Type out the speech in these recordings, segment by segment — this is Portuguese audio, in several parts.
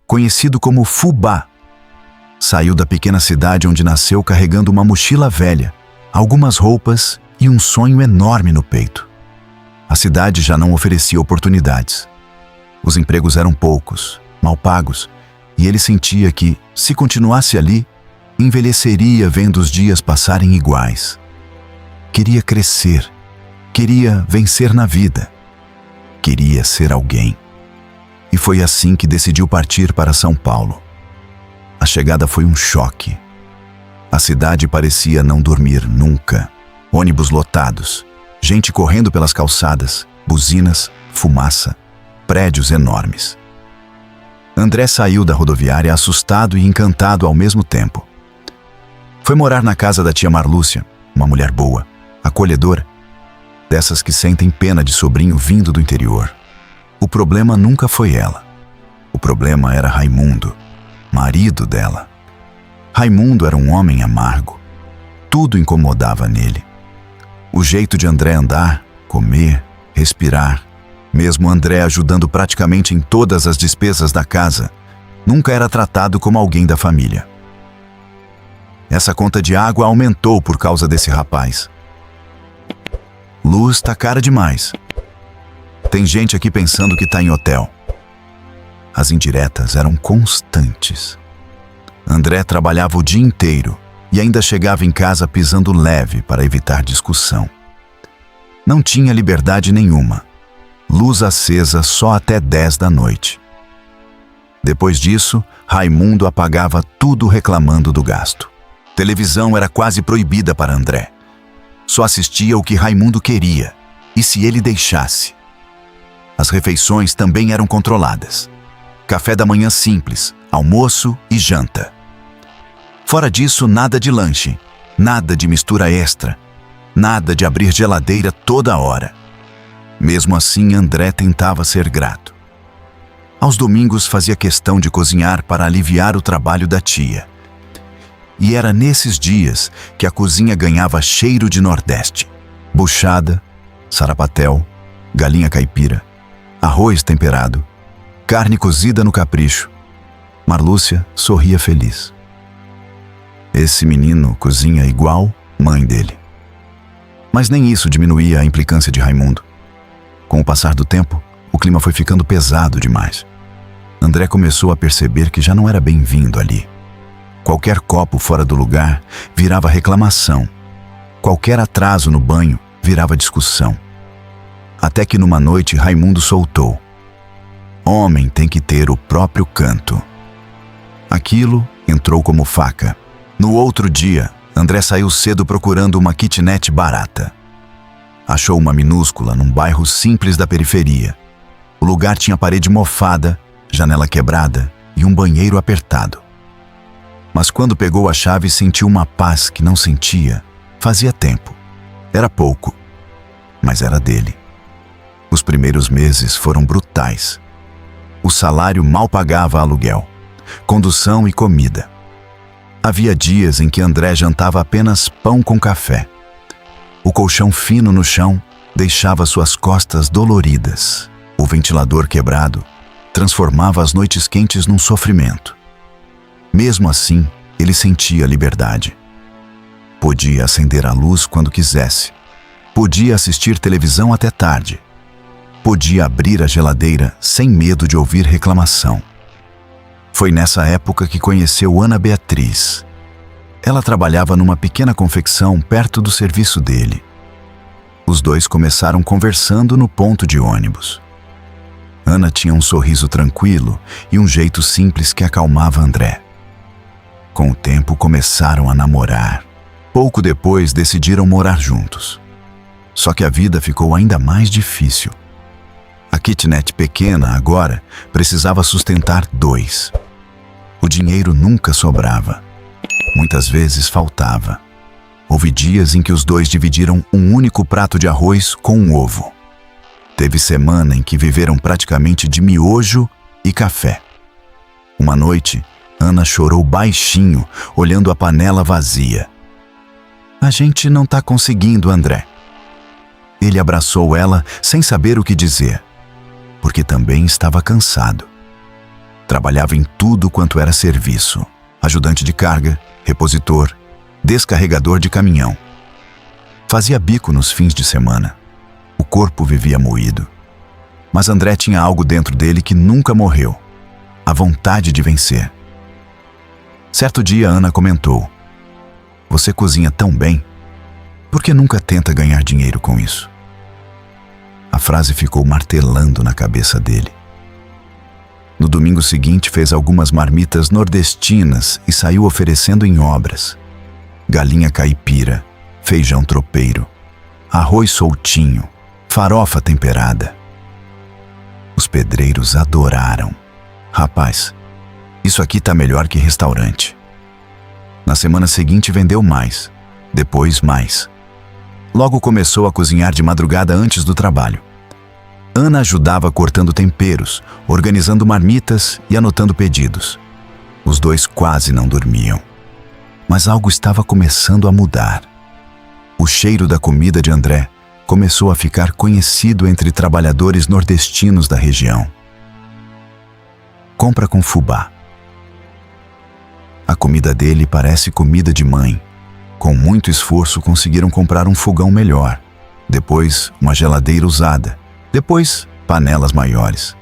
conhecido como Fubá. Saiu da pequena cidade onde nasceu carregando uma mochila velha, algumas roupas e um sonho enorme no peito. A cidade já não oferecia oportunidades. Os empregos eram poucos, mal pagos, e ele sentia que, se continuasse ali, envelheceria vendo os dias passarem iguais. Queria crescer, queria vencer na vida, queria ser alguém. E foi assim que decidiu partir para São Paulo. A chegada foi um choque. A cidade parecia não dormir nunca. Ônibus lotados, gente correndo pelas calçadas, buzinas, fumaça, prédios enormes. André saiu da rodoviária assustado e encantado ao mesmo tempo. Foi morar na casa da tia Marlúcia, uma mulher boa, acolhedora, dessas que sentem pena de sobrinho vindo do interior. O problema nunca foi ela. O problema era Raimundo, marido dela. Raimundo era um homem amargo. Tudo incomodava nele. O jeito de André andar, comer, respirar, mesmo André ajudando praticamente em todas as despesas da casa, nunca era tratado como alguém da família. Essa conta de água aumentou por causa desse rapaz. Luz tá cara demais. Tem gente aqui pensando que tá em hotel. As indiretas eram constantes. André trabalhava o dia inteiro e ainda chegava em casa pisando leve para evitar discussão. Não tinha liberdade nenhuma. Luz acesa só até 10 da noite. Depois disso, Raimundo apagava tudo reclamando do gasto. Televisão era quase proibida para André. Só assistia o que Raimundo queria, e se ele deixasse. As refeições também eram controladas. Café da manhã simples, almoço e janta. Fora disso, nada de lanche, nada de mistura extra, nada de abrir geladeira toda hora. Mesmo assim, André tentava ser grato. Aos domingos fazia questão de cozinhar para aliviar o trabalho da tia. E era nesses dias que a cozinha ganhava cheiro de Nordeste. Buchada, sarapatel, galinha caipira, arroz temperado, carne cozida no capricho. Marlúcia sorria feliz. Esse menino cozinha igual mãe dele. Mas nem isso diminuía a implicância de Raimundo. Com o passar do tempo, o clima foi ficando pesado demais. André começou a perceber que já não era bem-vindo ali. Qualquer copo fora do lugar virava reclamação. Qualquer atraso no banho virava discussão. Até que numa noite Raimundo soltou: homem tem que ter o próprio canto. Aquilo entrou como faca. No outro dia, André saiu cedo procurando uma kitnet barata. Achou uma minúscula num bairro simples da periferia. O lugar tinha parede mofada, janela quebrada e um banheiro apertado. Mas quando pegou a chave, sentiu uma paz que não sentia fazia tempo. Era pouco, mas era dele. Os primeiros meses foram brutais. O salário mal pagava aluguel, condução e comida. Havia dias em que André jantava apenas pão com café. O colchão fino no chão deixava suas costas doloridas. O ventilador quebrado transformava as noites quentes num sofrimento. Mesmo assim, ele sentia liberdade. Podia acender a luz quando quisesse. Podia assistir televisão até tarde. Podia abrir a geladeira sem medo de ouvir reclamação. Foi nessa época que conheceu Ana Beatriz. Ela trabalhava numa pequena confecção perto do serviço dele. Os dois começaram conversando no ponto de ônibus. Ana tinha um sorriso tranquilo e um jeito simples que acalmava André. Com o tempo começaram a namorar. Pouco depois decidiram morar juntos. Só que a vida ficou ainda mais difícil. A kitnet pequena agora precisava sustentar 2. O dinheiro nunca sobrava. Muitas vezes faltava. Houve dias em que os dois dividiram um único prato de arroz com um ovo. Teve semana em que viveram praticamente de miojo e café. Uma noite, Ana chorou baixinho, olhando a panela vazia. A gente não tá conseguindo, André. Ele abraçou ela sem saber o que dizer, porque também estava cansado. Trabalhava em tudo quanto era serviço: ajudante de carga, repositor, descarregador de caminhão. Fazia bico nos fins de semana. O corpo vivia moído. Mas André tinha algo dentro dele que nunca morreu: a vontade de vencer. Certo dia, Ana comentou: "Você cozinha tão bem, por que nunca tenta ganhar dinheiro com isso?" A frase ficou martelando na cabeça dele. No domingo seguinte, fez algumas marmitas nordestinas e saiu oferecendo em obras: galinha caipira, feijão tropeiro, arroz soltinho, farofa temperada. Os pedreiros adoraram. "Rapaz, isso aqui tá melhor que restaurante." Na semana seguinte vendeu mais, depois mais. Logo começou a cozinhar de madrugada antes do trabalho. Ana ajudava cortando temperos, organizando marmitas e anotando pedidos. Os dois quase não dormiam. Mas algo estava começando a mudar. O cheiro da comida de André começou a ficar conhecido entre trabalhadores nordestinos da região. Compra com fubá. A comida dele parece comida de mãe. Com muito esforço conseguiram comprar um fogão melhor, depois uma geladeira usada, depois panelas maiores.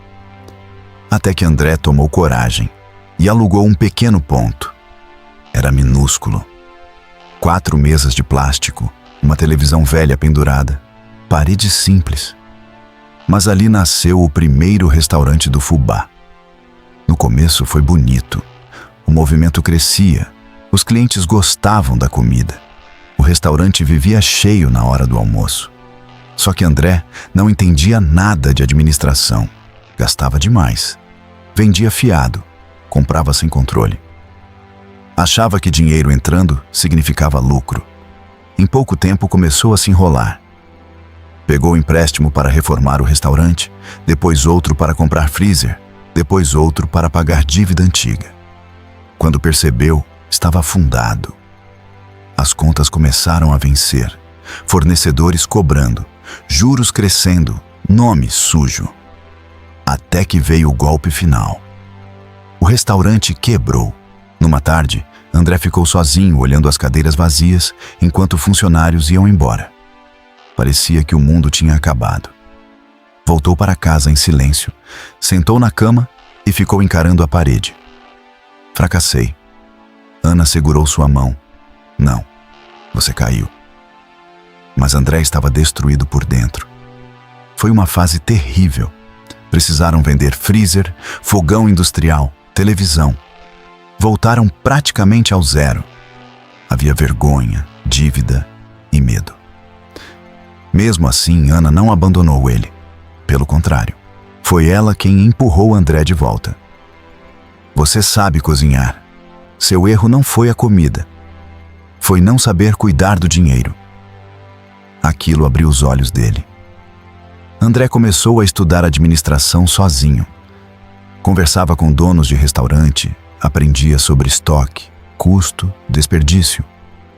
Até que André tomou coragem e alugou um pequeno ponto. Era minúsculo. 4 mesas de plástico, uma televisão velha pendurada, parede simples. Mas ali nasceu o primeiro restaurante do fubá. No começo foi bonito. O movimento crescia. Os clientes gostavam da comida. O restaurante vivia cheio na hora do almoço. Só que André não entendia nada de administração. Gastava demais. Vendia fiado. Comprava sem controle. Achava que dinheiro entrando significava lucro. Em pouco tempo começou a se enrolar. Pegou empréstimo para reformar o restaurante, depois outro para comprar freezer, depois outro para pagar dívida antiga. Quando percebeu, estava afundado. As contas começaram a vencer, fornecedores cobrando, juros crescendo, nome sujo. Até que veio o golpe final. O restaurante quebrou. Numa tarde, André ficou sozinho olhando as cadeiras vazias enquanto funcionários iam embora. Parecia que o mundo tinha acabado. Voltou para casa em silêncio, sentou na cama e ficou encarando a parede. "Fracassei." Ana segurou sua mão. "Não, você caiu." Mas André estava destruído por dentro. Foi uma fase terrível. Precisaram vender freezer, fogão industrial, televisão. Voltaram praticamente ao zero. Havia vergonha, dívida e medo. Mesmo assim, Ana não abandonou ele. Pelo contrário, foi ela quem empurrou André de volta. "Você sabe cozinhar. Seu erro não foi a comida. Foi não saber cuidar do dinheiro." Aquilo abriu os olhos dele. André começou a estudar administração sozinho. Conversava com donos de restaurante, aprendia sobre estoque, custo, desperdício,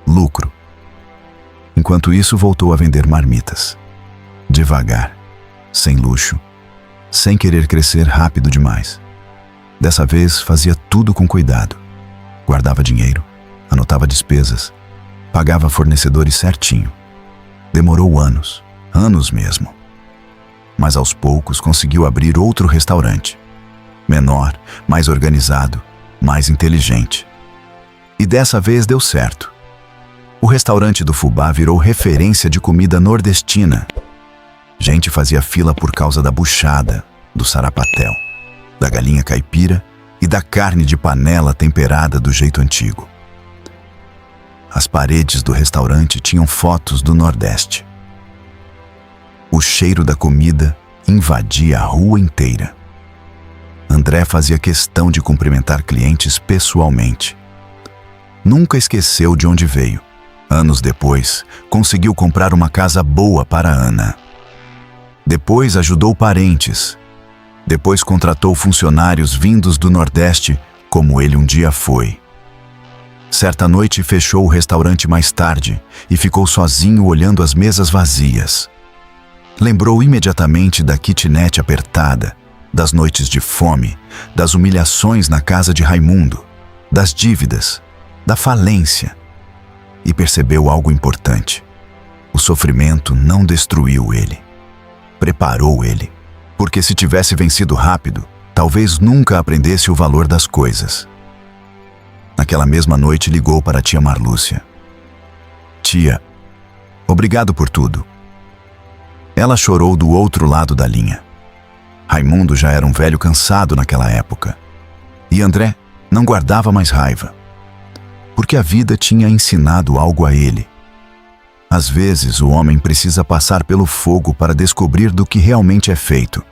lucro. Enquanto isso, voltou a vender marmitas. Devagar, sem luxo, sem querer crescer rápido demais. Dessa vez, fazia tudo com cuidado. Guardava dinheiro, anotava despesas, pagava fornecedores certinho. Demorou anos, anos mesmo. Mas aos poucos conseguiu abrir outro restaurante. Menor, mais organizado, mais inteligente. E dessa vez deu certo. O restaurante do fubá virou referência de comida nordestina. Gente fazia fila por causa da buchada, do sarapatel, da galinha caipira e da carne de panela temperada do jeito antigo. As paredes do restaurante tinham fotos do Nordeste. O cheiro da comida invadia a rua inteira. André fazia questão de cumprimentar clientes pessoalmente. Nunca esqueceu de onde veio. Anos depois, conseguiu comprar uma casa boa para Ana. Depois ajudou parentes. Depois contratou funcionários vindos do Nordeste, como ele um dia foi. Certa noite fechou o restaurante mais tarde e ficou sozinho olhando as mesas vazias. Lembrou imediatamente da kitnet apertada, das noites de fome, das humilhações na casa de Raimundo, das dívidas, da falência, e percebeu algo importante. O sofrimento não destruiu ele, preparou ele, porque se tivesse vencido rápido, talvez nunca aprendesse o valor das coisas. Naquela mesma noite ligou para a tia Marlúcia. Tia, obrigado por tudo. Ela chorou do outro lado da linha. Raimundo já era um velho cansado naquela época. E André não guardava mais raiva, porque a vida tinha ensinado algo a ele. Às vezes o homem precisa passar pelo fogo para descobrir do que realmente é feito,